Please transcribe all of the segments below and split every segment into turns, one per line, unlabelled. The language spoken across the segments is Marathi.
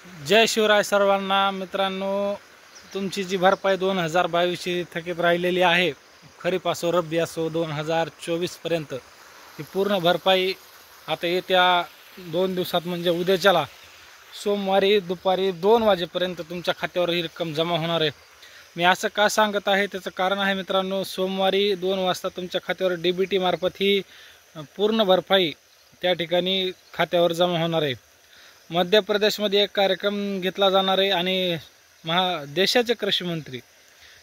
जय शिवराय सर्वांना मित्रांनो, तुमची जी भरपाई 2022 ची थकीत राहिलेली आहे, खरीप असो रब्बी असो 2024 पर्यंत ही पूर्ण भरपाई आता येत्या 2 दिवसात म्हणजे उद्याच्याला सोमवारी दुपारी 2 वाजेपर्यंत तुमच्या खात्यावर ही रक्कम जमा होणार आहे। मी असं का सांगत आहे त्याचं कारण आहे मित्रांनो, सोमवारी 2 वाजता तुमच्या खात्यावर डीबीटी मार्फत ही पूर्ण भरपाई त्या ठिकाणी खात्यावर जमा होणार आहे। मध्य प्रदेशमध्ये एक कार्यक्रम घेतला जाणार आहे आणि देशाचे कृषी मंत्री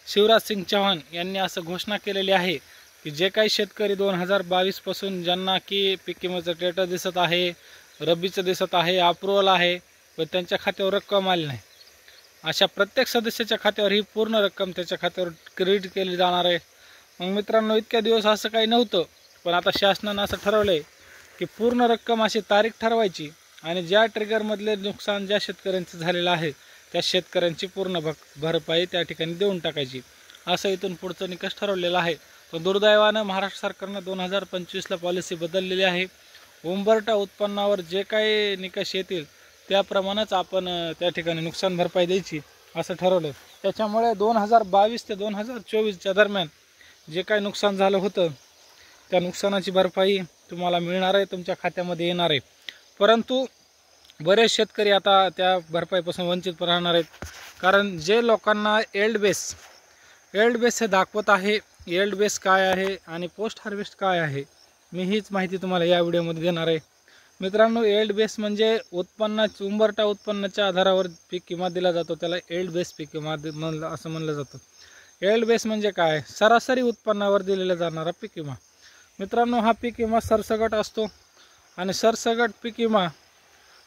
शिवराज सिंग चौहान यांनी असं घोषणा केलेली आहे की जे काही शेतकरी 2022 पासून ज्यांना की पीक विम्याचं स्टेटस दिसत आहे, रब्बीचं दिसत आहे, अप्रूव्हल आहे, पण त्यांच्या खात्यावर रक्कम आली नाही, अशा प्रत्येक सदस्याच्या खात्यावर ही पूर्ण रक्कम त्याच्या खात्यावर क्रेडिट केली जाणार आहे। मग मित्रांनो, इतक्या दिवस असं काही नव्हतं, पण आता शासनानं असं ठरवलंय की पूर्ण रक्कम अशी तारीख ठरवायची आणि ज्या ट्रिगरमधले नुकसान ज्या शेतकऱ्यांचं झालेलं आहे त्या शेतकऱ्यांची पूर्ण भरपाई त्या ठिकाणी देऊन टाकायची, असं इथून पुढचं निकष ठरवलेलं आहे। पण दुर्दैवानं महाराष्ट्र सरकारनं 2025ला पॉलिसी बदललेली आहे। उंबरठा उत्पन्नावर जे काही निकष येतील त्याप्रमाणेच आपण त्या ठिकाणी नुकसान भरपाई द्यायची असं ठरवलं। त्याच्यामुळे 2022 ते 2024च्या दरम्यान जे काही नुकसान झालं होतं त्या नुकसानाची भरपाई तुम्हाला मिळणार आहे, तुमच्या खात्यामध्ये येणार आहे। परंतु बरेच शेतकरी आता त्या भरपाईपासून वंचित राहणार आहेत, कारण जे लोकांना एल्ड बेस हे दाखवत आहे, एल्ड बेस काय आहे आणि पोस्ट हार्वेस्ट काय आहे, मी हीच माहिती तुम्हाला या व्हिडिओमध्ये देणार आहे। मित्रांनो, एल्ड बेस म्हणजे उंबरठा उत्पन्नाच्या आधारावर पीक विमा दिला जातो, त्याला एल्ड बेस पीक विमा असं म्हणलं जातं। एल्ड बेस म्हणजे काय? सरासरी उत्पन्नावर दिलेला जाणारा पीक विमा। मित्रांनो, हा पीक विमा सरसकट असतो आणि सरसकट पीक विमा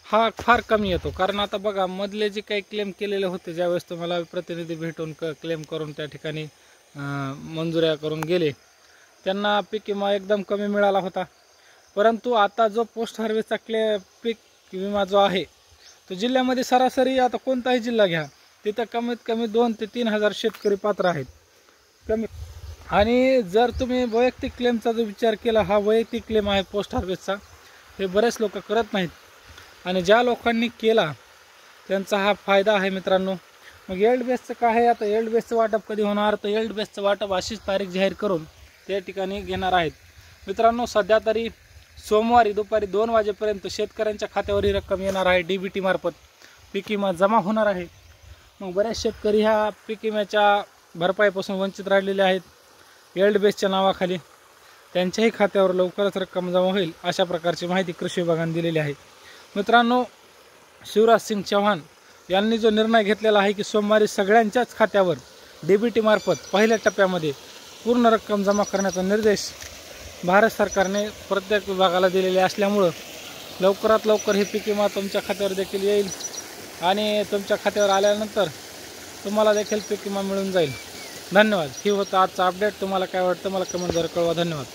हा फार कमी येतो, कारण आता बघा, मधले जे काही क्लेम केलेले होते, ज्यावेळेस तुम्हाला प्रतिनिधी भेटून क्लेम करून त्या ठिकाणी मंजुऱ्या करून गेले, त्यांना पीक विमा एकदम कमी मिळाला होता। परंतु आता जो पोस्ट हार्वेस्टचा पीक विमा जो आहे तो जिल्ह्यामध्ये सरासरी, आता कोणताही जिल्हा घ्या तिथं कमीत कमी 2 ते 3 हजार शेतकरी पात्र आहेत कमी। आणि जर तुम्ही वैयक्तिक क्लेमचा जो विचार केला, हा वैयक्तिक क्लेम आहे पोस्ट हार्वेस्टचा, हे बरेच लोक करत नाहीत आणि ज्या लोकांनी केला त्यांचा हा फायदा आहे मित्रांनो। मग एल्ड बेसचं काय आहे? आता एल्ड बेसचं वाटप कधी होणार? तर एल्ड बेसचं वाटप अशीच तारीख जाहीर करून त्या ठिकाणी घेणार आहेत मित्रांनो। सध्या तरी सोमवारी दुपारी 2 वाजेपर्यंत शेतकऱ्यांच्या खात्यावर ही रक्कम येणार आहे, डीबीटी मार्फत पीक विमा जमा होणार आहे। मग बरेच शेतकरी ह्या पीक विम्याच्या भरपाईपासून वंचित राहिलेले आहेत एल्ड बेसच्या नावाखाली, त्यांच्याही खात्यावर लवकरच रक्कम जमा होईल अशा प्रकारची माहिती कृषी विभागाने दिलेली आहे। मित्रांनो, शिवराज सिंग चौहान यांनी जो निर्णय घेतलेला आहे की सोमवारी सगळ्यांच्याच खात्यावर डीबीटी मार्फत पहिल्या टप्प्यामध्ये पूर्ण रक्कम जमा करण्याचा निर्देश भारत सरकारने प्रत्येक विभागाला दिलेले असल्यामुळं लवकरात लवकर हे पीक विमा तुमच्या खात्यावर देखील येईल आणि तुमच्या खात्यावर आल्यानंतर तुम्हाला देखील पीक विमा मिळून जाईल। धन्यवाद। ही होतं आजचा अपडेट। तुम्हाला काय वाटतं मला कमेंटद्वारे कळवा। धन्यवाद।